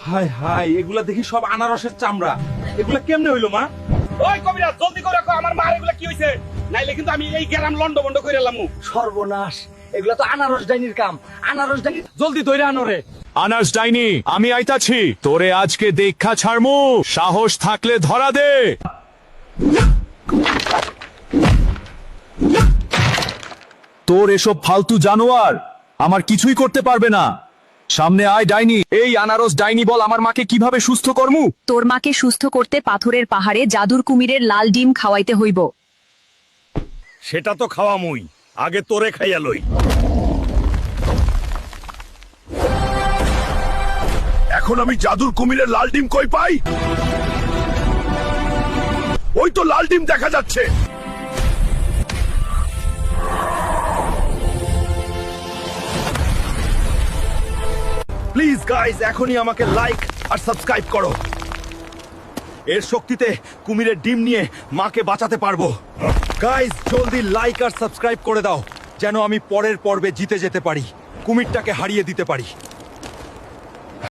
High high, এগুলা দেখি সব আনারসের চামড়া। এগুলা কেমনে হইলো মা? ওই কবিরাজ জলদি করে রাখো, আমার মার এগুলা কি হইছে, নাইলে কিন্তু আমি এই গ্রাম লন্ড বন্ড করে এলাম। সর্বনাশ, এগুলা তো আনারস ডাইনির কাম। আনারস ডাইনি জলদি ধরে আনো রে। আনাস ডাইনি, আমি আইতাছি। তোরে আজকে দেখা ছাড়মু, সাহস থাকলে ধরা দে। তোর এসব ফালতু জানোয়ার আমার কিছুই করতে পারবে না। সামনে আয় ডাইনি। এই আনারস ডাইনি, বল আমার মাকে কিভাবে সুস্থ করমু। তোর মাকে সুস্থ করতে পাথরের পাহাড়ে জাদুর কুমিরের লাল ডিম খাওয়াইতে হইব। সেটা তো খাওয়ামুই, আগে তোরে খাইয়া লই। এখন আমি জাদুর কুমিরের লাল ডিম কই পাই? ওই তো লাল ডিম দেখা যাচ্ছে। প্লিজ গাইস, এখনই আমাকে লাইক আর সাবস্ক্রাইব করো। এর শক্তিতে কুমিরের ডিম নিয়ে মাকে বাঁচাতে পারবো। গাইস জলদি লাইক আর সাবস্ক্রাইব করে দাও, যেন আমি পরের পর্বে জিতে যেতে পারি, কুমিরটাকে হারিয়ে দিতে পারি।